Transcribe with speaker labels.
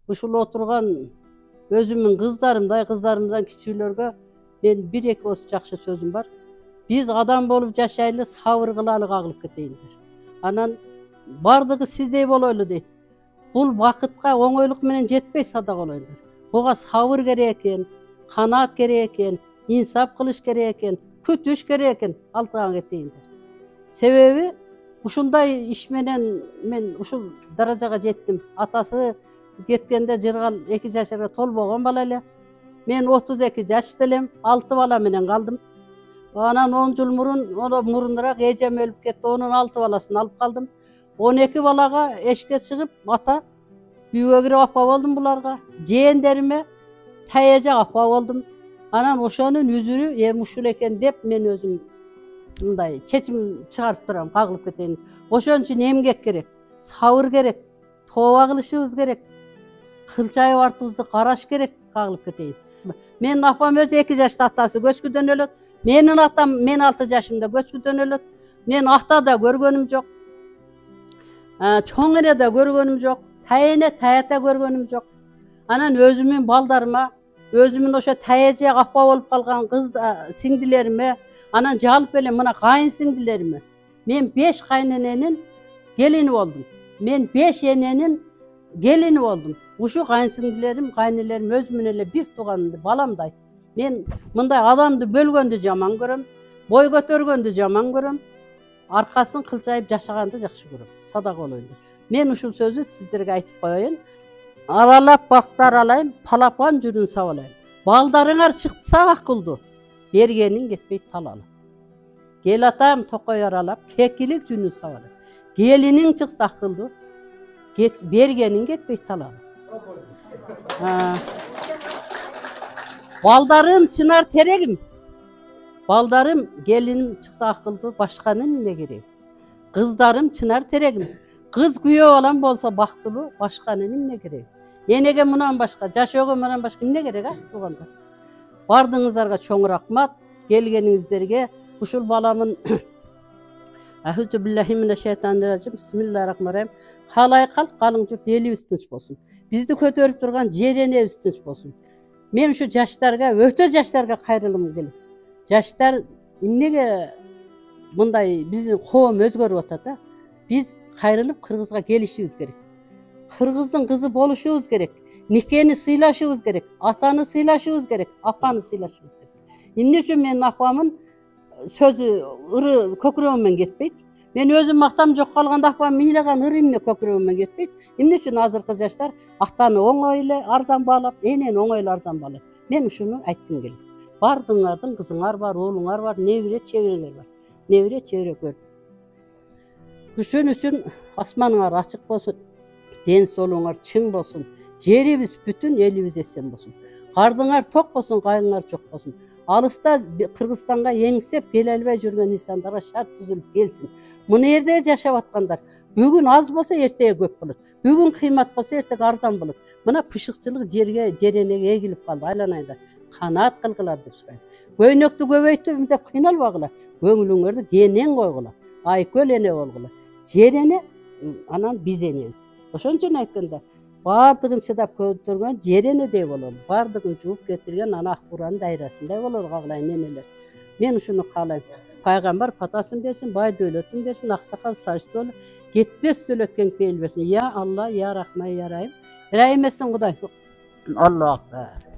Speaker 1: ушул отурган өзүмдүн кыздарымдан кичүүлөргө мен бир эки ооз жакшы сөзүм бар. Биз адам болуп жашайлы, сабыр кылалы, кагылып кетейиндер. Анан бардыгы сиздей болойлу дейт. Бул бакытка оңойлук менен жетпей садакалойдур. Буга сабыр керек экен, канаат керек экен, инсап кылыш керек экен, күтүш керек экен, алтыга кетейиндер. Себеби ушундай иш менен мен ушул даражага жеттим. Атасы кеткенде жыргал 2 жашарга толбогон бала эле. Мен 32 жашта элем, 6 бала менен калдым. Анан 10 жыл мурунураак эжем өлүп кетти, onun 6 баласын алып калдым. 12 балага эшикке чыгып, ата үйгө кирип апа болдум буларга. Жээндериме таяжак апа болдум. Анан ошонун үзүрү эми ушул экен деп мен өзүм мындай чечим чыгарып турам, кагылып кетейин. Ошон үчүн эмгек керек, сабыр керек, тооба кылышыбыз керек, кылчайып артыбызды караш керек, кагылып кетейин. Менин апам өзү 2 жашта атасы көчкүдөн өлөт. Менин атам мен 6 жашымда көчкүдөн өлөт. Мен ата да көргөнүм жок. Чоң эне да көргөнүм жок. Тайене таята көргөнүм жок. Анан өзүмдүн балдарыма, өзүмдүн ошо таяжак апа болуп калган кыз сиңдилериме, анан жалпы эле мына кайын сиңдилериме. Мен 5 кайнененин келини болдум. Мен 5 эненин келини болдум. Ушу кайын сиңдилерим, кайнелерим өзүмүн эле бир тууган баламдай. Мен мындай адамды бөлгөндү жаман көрөм, бой көтөргөндү жаман көрөм, аркасын кылчайып жашаганды жакшы көрөм. Садак болоюндар. Мен ушул сөздү сиздерге айтып коеюн. Аралап бактар алайм, палапан жүрүн сабалайм. Балдарыңар чыкса акылдуу, бергенин кетпей талалап. Кел атам токой аралап, кекилик жүнүн сабалайм. Келиниң чыкса акылдуу, бергенин кетпей талалап. Балдарым чынар терегим. Балдарым, келиним чыкса акылдуу, башканын эмне кереги? Кыздарым чынар терегим. Кыз күйөө балам болсо бактылуу, башканын эмне кереги? Энеге мындан башка, жашоого мындан башка эмне керек, туугандар? Бардыгыңыздарга чоң рахмат, келгениңиздерге. Ушул баламын Ахузу биллахи минеш шайтанир-ражим. Бисмиллахир-рахманир-рахим. Калай калк, калың журт элибиз тынч болсун. Бизди көтөрүп турган жер энебиз тынч болсун. Мен ушу жаштарга, өтө жаштарга кайрылгым келет. Жаштар эмнеге мындай биздин коом өзгөрүп атат, Биз кайрылып кыргызга келишибиз керек. Кыргыздын кызы болушубуз керек. Никени сыйлашыбыз керек. Атаны сыйлашыбыз керек. Апаны сыйлашыбыз керек. Эмне үчүн менин апамын сөзү ыры көкүрөгүмөн кетпейт. Мен өзүм мактам жок калганда апам ыйлаган ыры эмне көкүрөгүмөн кетпейт. Эмне үчүн азыркы жаштар атаны оңой эле арзан баалап, энени оңой эле арзан баалайт. Мен ушуну айткым келет. Бардыгыңардын кызыңар бар, уулуңар бар, небере чебереңер бар. Небере чебере көрдүм. Ушун үчүн асманыңар ачык болсун, ден соолугуңар чың болсун, жерибиз бүтүн, элибиз эсен болсун. Кардыңар ток болсун, кайгыңар жок болсун. Алыста Кыргызстанга эңсеп келе албай жүргөн инсандарга шарт түзүлүп келсин. Мына жерде жашап аткандар бүгүн аз болсо эртеге көп болот. Бүгүн кыймат болсо эртеге арзан болот. Мына пышыкчылык жерге, жеренеге эгилип калды, айланайда. Канаат кылгыла деп сурайм. Көйнөктү көбөйтүп деп кыйналбагыла. Көңүлүңөрдү кенен койгула. Айкөл эне болгула. Жерене анан биз энебиз. Ошон үчүн айтканда бардыгын чыдап көтөргөн жеренедей бололу. Бардыгын жууп кетирген ана Акбуранын дайрасындай бололу кагылайын энелер. Мен ушуну каалайм. Пайгамбар патасын берсин, бай дөөлөтүн берсин, аксакал сарышты болуп, кетпес дөөлөткөн пейил берсин. Я Алла, я Рахман, я Райым. Райым этсин Кудай. Аллаху акбар.